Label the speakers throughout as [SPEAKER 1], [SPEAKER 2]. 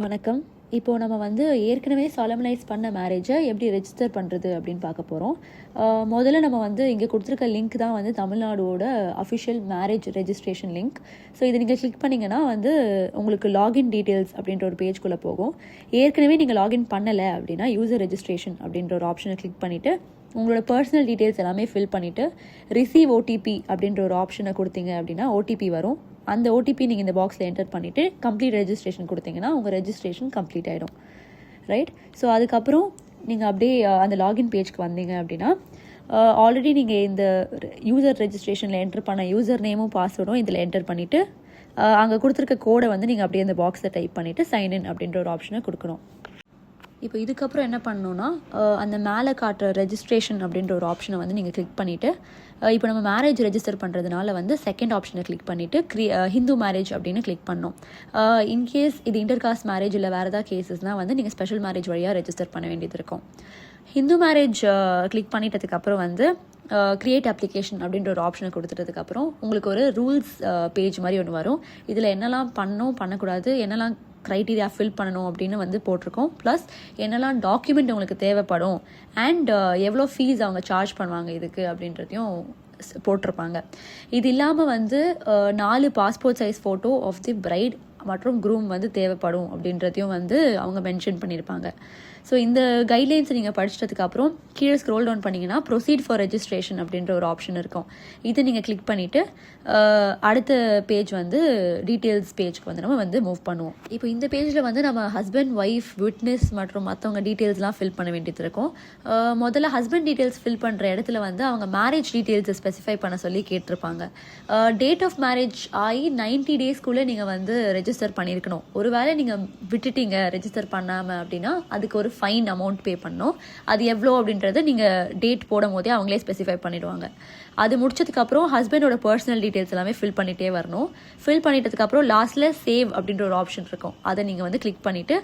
[SPEAKER 1] வணக்கம். இப்போது நம்ம வந்து ஏற்கனவே சாலமனைஸ் பண்ண மேரேஜை எப்படி ரெஜிஸ்டர் பண்ணுறது அப்படின்னு பார்க்க போகிறோம். முதல்ல நம்ம வந்து இங்கே கொடுத்துருக்க லிங்க் தான் வந்து தமிழ்நாடோட official marriage registration link. So இதை நீங்கள் கிளிக் பண்ணிங்கன்னா வந்து உங்களுக்கு லாகின் டீட்டெயில்ஸ் அப்படின்ற ஒரு பேஜ்குள்ளே போகும். ஏற்கனவே நீங்கள் லாகின் பண்ணலை அப்படின்னா யூசர் ரெஜிஸ்ட்ரேஷன் அப்படின்ற ஒரு ஆப்ஷனை கிளிக் பண்ணிவிட்டு உங்களோட பர்சனல் டீட்டெயில்ஸ் எல்லாமே ஃபில் பண்ணிவிட்டு ரிசீவ் ஓடிபி அப்படின்ற ஒரு ஆப்ஷனை கொடுத்தீங்க அப்படின்னா ஓடிபி வரும். அந்த ஓடிபி நீங்கள் இந்த பாக்ஸில் என்டர் பண்ணிவிட்டு கம்ப்ளீட் ரெஜிஸ்ட்ரேஷன் கொடுத்தீங்கன்னா உங்கள் ரெஜிஸ்ட்ரேஷன் கம்ப்ளீட் ஆகிடும். ரைட். ஸோ அதுக்கப்புறம் நீங்கள் அப்படியே அந்த லாகின் பேஜ்க்கு வந்தீங்க அப்படின்னா ஆல்ரெடி நீங்கள் இந்த யூசர் ரெஜிஸ்ட்ரேஷனில் என்டர் பண்ண யூசர் நேமும் பாஸ்வேர்டும் இதில் என்டர் பண்ணிவிட்டு அங்கே கொடுத்துருக்க கோடை வந்து நீங்கள் அப்படியே அந்த பாக்ஸில் டைப் பண்ணிவிட்டு சைன்இன் அப்படின்ற ஒரு ஆப்ஷனை கொடுக்கணும். இப்போ இதுக்கப்புறம் என்ன பண்ணணுன்னா அந்த மேலே காட்டுற ரெஜிஸ்ட்ரேஷன் அப்படின்ற ஒரு ஆப்ஷனை வந்து நீங்கள் கிளிக் பண்ணிவிட்டு இப்போ நம்ம மேரேஜ் ரெஜிஸ்டர் பண்ணுறதுனால வந்து செகண்ட் ஆப்ஷனை கிளிக் பண்ணிவிட்டு ஹிந்து மேரேஜ் அப்படின்னு கிளிக் பண்ணோம். இன்கேஸ் இது இன்டர்காஸ்ட் மேரேஜ் இல்லை வேறு ஏதாவது கேசஸ்னால் வந்து நீங்கள் ஸ்பெஷல் மேரேஜ் வழியாக ரெஜிஸ்டர் பண்ண வேண்டியது இருக்கும். ஹிந்து மேரேஜ் கிளிக் பண்ணிட்டதுக்கப்புறம் வந்து க்ரியேட் அப்ளிகேஷன் அப்படின்ற ஒரு ஆப்ஷனை கொடுத்துட்டதுக்கப்புறம் உங்களுக்கு ஒரு ரூல்ஸ் பேஜ் மாதிரி ஒன்று வரும். இதில் என்னெல்லாம் பண்ணக்கூடாது, என்னெல்லாம் க்ரைட்டீரியா ஃபில் பண்ணணும் அப்படின்னு வந்து போட்டிருக்கோம். ப்ளஸ் என்னெல்லாம் டாக்குமெண்ட் உங்களுக்கு தேவைப்படும் அண்ட் எவ்வளோ ஃபீஸ் அவங்க சார்ஜ் பண்ணுவாங்க இதுக்கு அப்படின்றதையும் போட்டிருப்பாங்க. இது இல்லாமல் வந்து 4 passport size photo of the bride மற்றும் க்ரூம் வந்து தேவைப்படும் அப்படின்றதையும் வந்து அவங்க மென்ஷன் பண்ணியிருப்பாங்க. ஸோ இந்த கைட்லைன்ஸை நீங்கள் படிச்சிட்டதுக்கப்புறம் கீழே ஸ்க்ரோல் டவுன் பண்ணிங்கன்னா ப்ரொசீட் ஃபார் ரெஜிஸ்ட்ரேஷன் அப்படின்ற ஒரு ஆப்ஷன் இருக்கும். இதை நீங்கள் கிளிக் பண்ணிவிட்டு அடுத்த பேஜ் வந்து டீட்டெயில்ஸ் பேஜ்க்கு வந்து நம்ம வந்து மூவ் பண்ணுவோம். இப்போ இந்த பேஜில் வந்து நம்ம ஹஸ்பண்ட், ஒய்ஃப், விட்னஸ் மற்றும் மற்றவங்க டீட்டெயில்ஸ்லாம் ஃபில் பண்ண வேண்டியது இருக்கும். முதல்ல ஹஸ்பண்ட் டீட்டெயில்ஸ் ஃபில் பண்ணுற இடத்துல வந்து அவங்க மேரேஜ் டீட்டெயில்ஸை ஸ்பெசிஃபை பண்ண சொல்லி கேட்டிருப்பாங்க. டேட் ஆஃப் மேரேஜ் ஆகி 90 டேஸ்க்குள்ளே நீங்கள் வந்து ரெஜிஸ்டர் பண்ணியிருக்கணும். ஒருவேளை நீங்கள் விட்டுட்டீங்க ரெஜிஸ்டர் பண்ணாமல் அப்படின்னா அதுக்கு ஒரு ஃபைன் அமௌண்ட் பே பண்ணணும். அது எவ்வளோ அப்படின்றத நீங்கள் டேட் போடும் போதே அவங்களே ஸ்பெசிஃபை பண்ணிவிடுவாங்க. அது முடிச்சதுக்கப்புறம் ஹஸ்பண்டோட பர்சனல் டீட்டெயில்ஸ் எல்லாமே ஃபில் பண்ணிகிட்டே வரணும். ஃபில் பண்ணிட்டதுக்கப்புறம் லாஸ்ட்டில் சேவ் அப்படின்ற ஒரு ஆப்ஷன் இருக்கும். அதை நீங்கள் வந்து கிளிக் பண்ணிவிட்டு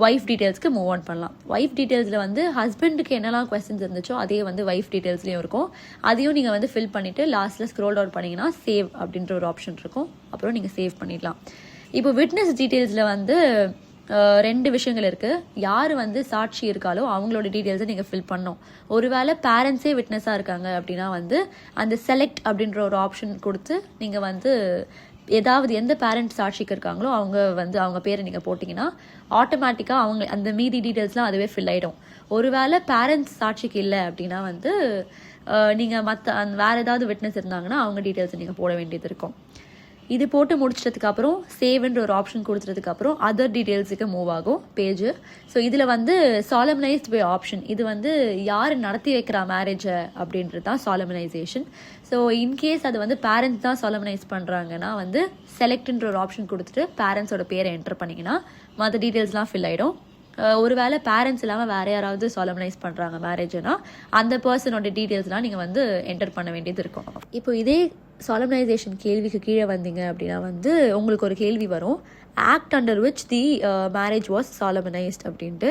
[SPEAKER 1] ஒய்ஃப் டீட்டெயில்ஸ்க்கு மூவ் ஆன் பண்ணலாம். ஒய்ஃப் டீட்டெயில்ஸில் வந்து ஹஸ்பண்டுக்கு என்னெல்லாம் கொஸ்டின்ஸ் இருந்துச்சோ அதே வந்து ஒய்ஃப் டீட்டெயில்ஸ்லேயும் இருக்கும். அதையும் நீங்கள் வந்து ஃபில் பண்ணிவிட்டு லாஸ்ட்டில் ஸ்க்ரோல் டவுன் பண்ணிங்கன்னா சேவ் அப்படின்ற ஒரு ஆப்ஷன் இருக்கும். அப்புறம் நீங்கள் சேவ் பண்ணிடலாம். இப்போ விட்னஸ் டீட்டெயில்ஸில் வந்து 2 விஷயங்கள் இருக்குது. யார் வந்து சாட்சி இருக்காலோ அவங்களோட டீட்டெயில்ஸை நீங்கள் ஃபில் பண்ணணும். ஒருவேளை பேரண்ட்ஸே விட்னஸாக இருக்காங்க அப்படின்னா வந்து அந்த செலக்ட் அப்படின்ற ஒரு ஆப்ஷன் கொடுத்து நீங்கள் வந்து எந்த பேரண்ட் சாட்சிக்கு இருக்காங்களோ அவங்க பேரை நீங்கள் போட்டிங்கன்னா ஆட்டோமேட்டிக்காக அவங்க அந்த மீதி டீட்டெயில்ஸ்லாம் அதுவே ஃபில் ஆகிடும். ஒருவேளை பேரண்ட்ஸ் சாட்சிக்கு இல்லை அப்படின்னா வந்து நீங்கள் வேறு ஏதாவது விட்னஸ் இருந்தாங்கன்னா அவங்க டீட்டெயில்ஸை நீங்கள் போட வேண்டியது இருக்கும். இது போட்டு முடிச்சிட்டதுக்கப்புறம் சேவ்ன்ற ஒரு ஆப்ஷன் கொடுத்துட்டதுக்கப்புறம் அதர் டீட்டெயில்ஸுக்கு மூவ் ஆகும் பேஜ். ஸோ இதில் வந்து சாலமனைஸ்ட் பை ஆப்ஷன், இது வந்து யார் நடத்தி வைக்கிறா மேரேஜை அப்படின்றது தான் சாலமனைசேஷன். ஸோ இன்கேஸ் அது வந்து பேரண்ட்ஸ் தான் சாலமனைஸ் பண்ணுறாங்கன்னா வந்து செலக்ட்ன்ற ஒரு ஆப்ஷன் கொடுத்துட்டு பேரண்ட்ஸோட பேரை என்டர் பண்ணிங்கன்னா மற்ற டீட்டெயில்ஸ்லாம் ஃபில் ஆகிடும். ஒருவேளை பேரண்ட்ஸ் இல்லாமல் வேறு யாராவது சாலமனைஸ் பண்ணுறாங்க மேரேஜ்னா அந்த பர்சனோட டீட்டெயில்ஸ்லாம் நீங்கள் வந்து என்டர் பண்ண வேண்டியது இருக்கும். இப்போ இதே சாலமனைசேஷன் கேள்விக்கு கீழே வந்தீங்க அப்படின்னா வந்து உங்களுக்கு ஒரு கேள்வி வரும், act under which the marriage was solemnised அப்படின்ட்டு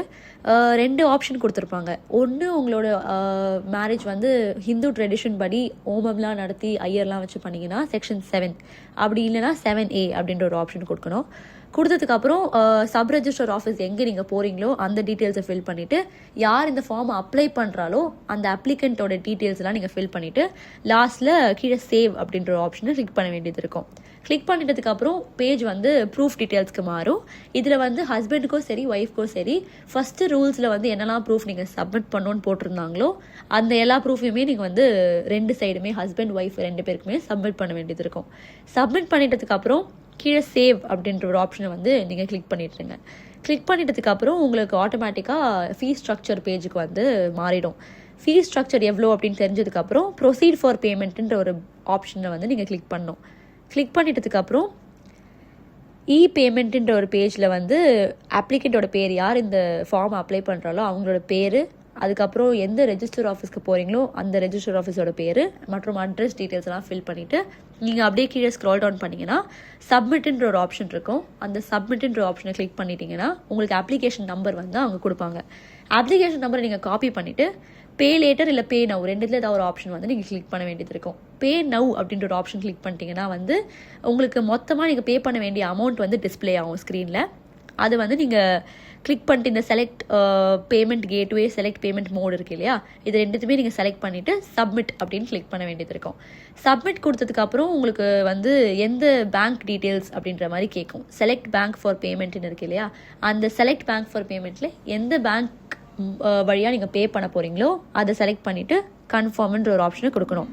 [SPEAKER 1] 2 ஆப்ஷன் கொடுத்துருப்பாங்க. ஒன்று உங்களோட மேரேஜ் வந்து ஹிந்து ட்ரெடிஷன் படி ஓமம்லாம் நடத்தி ஐயர்லாம் வச்சு பண்ணிங்கன்னா செக்ஷன் 7, அப்படி இல்லைனா 7A அப்படின்ற ஒரு ஆப்ஷன் கொடுக்கணும். கொடுத்ததுக்கப்புறம் சப் ரெஜிஸ்டர் ஆஃபீஸ் எங்கே நீங்கள் போகிறீங்களோ அந்த டீட்டெயில்ஸை ஃபில் பண்ணிவிட்டு யார் இந்த ஃபார்மை அப்ளை பண்ணுறாலோ அந்த அப்ளிகண்ட்டோட டீட்டெயில்ஸ்லாம் நீங்கள் ஃபில் பண்ணிவிட்டு லாஸ்ட்டில் கீழே சேவ் அப்படின்ற ஒரு ஆப்ஷனை கிளிக் பண்ண வேண்டியது இருக்கும். கிளிக் பண்ணிட்டதுக்கப்புறம் பேஜ் வந்து ப்ரூஃப் டீட்டெயில்ஸ்க்கு மாறும். இதில் வந்து ஹஸ்பண்டுக்கும் சரி ஒய்ஃப்க்கும் சரி ஃபஸ்ட்டு ரூல்ஸில் வந்து என்னெல்லாம் ப்ரூஃப் நீங்கள் சப்மிட் பண்ணணுன்னு போட்டிருந்தாங்களோ அந்த எல்லா ப்ரூஃபையுமே நீங்கள் வந்து 2 சைடுமே ஹஸ்பண்ட் ஒய்ஃப் 2 பேருக்குமே சப்மிட் பண்ண வேண்டியது இருக்கும். சப்மிட் பண்ணிட்டதுக்கப்புறம் கீழே சேவ் அப்படின்ற ஒரு ஆப்ஷனை வந்து நீங்கள் கிளிக் பண்ணிட்டுருங்க. கிளிக் பண்ணிட்டதுக்கப்புறம் உங்களுக்கு ஆட்டோமேட்டிக்காக ஃபீஸ் ஸ்ட்ரக்சர் பேஜுக்கு வந்து மாறிடும். ஃபீஸ் ஸ்ட்ரக்சர் எவ்வளோ அப்படின்னு தெரிஞ்சதுக்கப்புறம் ப்ரொசீட் ஃபார் பேமெண்ட்டுன்ற ஒரு ஆப்ஷனை வந்து நீங்கள் கிளிக் பண்ணணும். கிளிக் பண்ணிட்டதுக்கப்புறம் பேமெண்ட்டுன்ற ஒரு பேஜில் வந்து அப்ளிகண்ட்டோட பேர், யார் இந்த ஃபார்ம் அப்ளை பண்ணுறாலோ அவங்களோட பேர், அதுக்கப்புறம் எந்த ரெஜிஸ்டர் ஆஃபீஸ்க்கு போகிறீங்களோ அந்த ரெஜிஸ்டர் ஆஃபீஸோட பேர் மற்றும் அட்ரஸ் டீட்டெயில்ஸ் எல்லாம் ஃபில் பண்ணிவிட்டு நீங்கள் அப்படியே கீழே ஸ்க்ரால் டவுன் பண்ணிங்கன்னா சப்மிட்ன்ற ஒரு ஆப்ஷன் இருக்கும். அந்த சப்மிட்ன்ற ஆப்ஷனை கிளிக் பண்ணிட்டீங்கன்னா உங்களுக்கு அப்ளிகேஷன் நம்பர் வந்து அவங்க கொடுப்பாங்க. அப்ளிகேஷன் நம்பரை நீங்கள் காப்பி பண்ணிவிட்டு பே லேட்டர் இல்லை பே நவ் ரெண்டுத்தில் ஏதாவது ஒரு ஆப்ஷன் வந்து நீங்கள் கிளிக் பண்ண வேண்டியது இருக்கும். பே நவ் அப்படின்ற ஒரு ஆப்ஷன் கிளிக் பண்ணிட்டீங்கன்னா வந்து உங்களுக்கு மொத்தமாக நீங்கள் பே பண்ண வேண்டிய அமௌண்ட் வந்து டிஸ்பிளே ஆகும் ஸ்க்ரீனில். அது வந்து நீங்கள் கிளிக் பண்ணிட்டு இந்த select payment gateway, select payment mode இருக்குது இல்லையா, இது ரெண்டுத்துமே நீங்கள் செலக்ட் பண்ணிவிட்டு சப்மிட் அப்படின்னு கிளிக் பண்ண வேண்டியது இருக்கும். சப்மிட் கொடுத்ததுக்கப்புறம் உங்களுக்கு வந்து எந்த பேங்க் டீட்டெயில்ஸ் அப்படின்ற மாதிரி கேட்கும். செலக்ட் பேங்க் ஃபார் பேமெண்ட்னு இருக்கு இல்லையா, அந்த செலக்ட் பேங்க் ஃபார் பேமெண்ட்டில் எந்த பேங்க் வழியாக நீங்கள் பே பண்ண போகிறீங்களோ அதை செலக்ட் பண்ணிவிட்டு கன்ஃபார்ம்ன்ற ஒரு ஆப்ஷனை கொடுக்கணும்.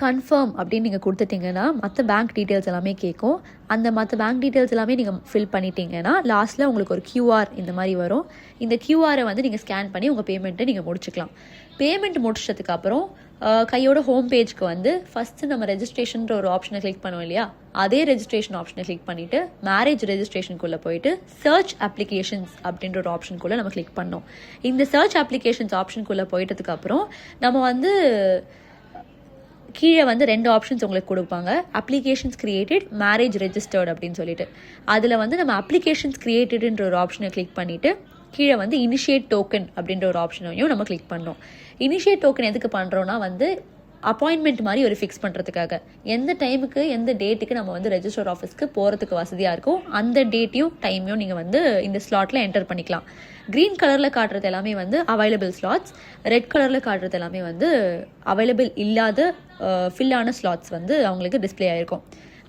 [SPEAKER 1] கன்ஃபார்ம் அப்படின்னு நீங்கள் கொடுத்துட்டிங்கன்னா மற்ற பேங்க் டீட்டெயில்ஸ் எல்லாமே கேட்கும். அந்த மற்ற பேங்க் டீட்டெயில்ஸ் எல்லாமே நீங்கள் ஃபில் பண்ணிட்டீங்கன்னா லாஸ்ட்டில் உங்களுக்கு ஒரு QR இந்த மாதிரி வரும். இந்த QRை வந்து நீங்கள் ஸ்கேன் பண்ணி உங்கள் பேமெண்ட்டை நீங்கள் முடிச்சுக்கலாம். பேமெண்ட் முடிச்சதுக்கப்புறம் கையோட ஹோம் பேஜ்க்கு வந்து ஃபஸ்ட்டு நம்ம ரெஜிஸ்ட்ரேஷன்ற ஒரு ஆப்ஷனை கிளிக் பண்ணுவோம் இல்லையா, அதே ரெஜிஸ்ட்ரேஷன் ஆப்ஷனை கிளிக் பண்ணிவிட்டு மேரேஜ் ரெஜிஸ்ட்ரேஷனுக்குள்ளே போயிட்டு சர்ச் அப்ளிகேஷன்ஸ் அப்படின்ற ஒரு ஆப்ஷனுக்குள்ளே நம்ம கிளிக் பண்ணோம். இந்த சர்ச் அப்ளிகேஷன்ஸ் ஆப்ஷனுக்குள்ளே போயிட்டதுக்கப்புறம் நம்ம வந்து கீழே வந்து 2 ஆப்ஷன்ஸ் உங்களுக்கு கொடுப்பாங்க. அப்ளிகேஷன்ஸ் கிரியேட்டட், மேரேஜ் ரெஜிஸ்டர்ட் அப்படின்னு சொல்லிட்டு. அதில் வந்து நம்ம அப்ளிகேஷன்ஸ் கிரியேட்டடுன்ற ஒரு ஆப்ஷனை கிளிக் பண்ணிவிட்டு கீழே வந்து இனிஷியேட் டோக்கன் அப்படின்ற ஒரு ஆப்ஷனையும் நம்ம கிளிக் பண்ணோம். இனிஷியேட் டோக்கன் எதுக்கு பண்ணுறோன்னா வந்து அப்பாயின்மெண்ட் மாதிரி ஒரு ஃபிக்ஸ் பண்ணுறதுக்காக. எந்த டைமுக்கு எந்த டேட்டுக்கு நம்ம வந்து ரெஜிஸ்டர் ஆஃபீஸ்க்கு போகிறதுக்கு வசதியாக இருக்கும் அந்த டேட்டையும் டைமையும் நீங்கள் வந்து இந்த ஸ்லாட்டில் என்டர் பண்ணிக்கலாம். க்ரீன் கலரில் காட்டுறது எல்லாமே வந்து அவைலபிள் ஸ்லாட்ஸ், ரெட் கலரில் காட்டுறது எல்லாமே வந்து அவைலபிள் இல்லாத ஃபில்லான ஸ்லாட்ஸ் வந்து அவங்களுக்கு டிஸ்பிளே ஆகிருக்கும்.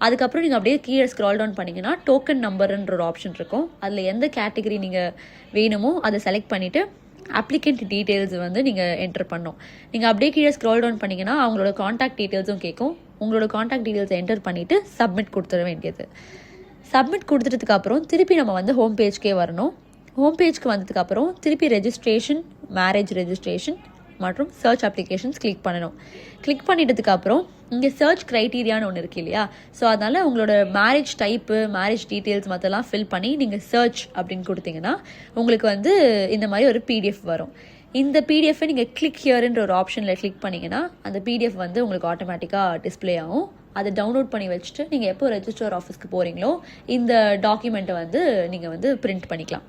[SPEAKER 1] அதுக்கப்புறம் நீங்கள் அப்படியே கீழே ஸ்க்ரால் டவுன் பண்ணிங்கன்னா டோக்கன் நம்பர்ன்ற ஒரு ஆப்ஷன் இருக்கும். அதில் எந்த கேட்டகரி நீங்கள் வேணுமோ அதை செலக்ட் பண்ணிவிட்டு அப்ளிகண்ட் டீட்டெயில்ஸ் வந்து நீங்கள் என்டர் பண்ணோம். நீங்கள் அப்படியே கீழே ஸ்க்ரால் டவுன் பண்ணிங்கன்னா அவங்களோட காண்டாக்ட் டீட்டெயில்ஸும் கேட்கும். உங்களோட காண்டாக்ட் டீட்டெயில்ஸை என்டர் பண்ணிவிட்டு சப்மிட் கொடுத்துட வேண்டியது. சப்மிட் கொடுத்துட்டதுக்கப்புறம் திருப்பி நம்ம வந்து ஹோம் பேஜ்க்கே வரணும். ஹோம் பேஜ்க்கு வந்ததுக்கப்புறம் திருப்பி ரெஜிஸ்ட்ரேஷன், மேரேஜ் ரெஜிஸ்ட்ரேஷன் மற்றும் சர்ச் அப்ளிகேஷன்ஸ் கிளிக் பண்ணணும். கிளிக் பண்ணிட்டதுக்கப்புறம் இங்கே சர்ச் க்ரைட்டீரியான்னு ஒன்று இருக்கு இல்லையா, ஸோ அதனால் உங்களோட மேரேஜ் டைப்பு, மேரேஜ் டீட்டெயில்ஸ் மற்றெல்லாம் ஃபில் பண்ணி நீங்கள் சர்ச் அப்படின்னு கொடுத்தீங்கன்னா உங்களுக்கு வந்து இந்த மாதிரி ஒரு PDF வரும். இந்த பிடிஎஃப்பை நீங்கள் கிளிக் ஹியர்ன்ற ஒரு ஆப்ஷனில் கிளிக் பண்ணிங்கன்னா அந்த PDF வந்து உங்களுக்கு ஆட்டோமேட்டிக்காக டிஸ்பிளே ஆகும். அதை டவுன்லோட் பண்ணி வச்சுட்டு நீங்கள் எப்போ ரெஜிஸ்டர் ஆஃபீஸ்க்கு போகிறீங்களோ இந்த டாக்குமெண்ட்டை வந்து நீங்கள் வந்து பிரிண்ட் பண்ணிக்கலாம்.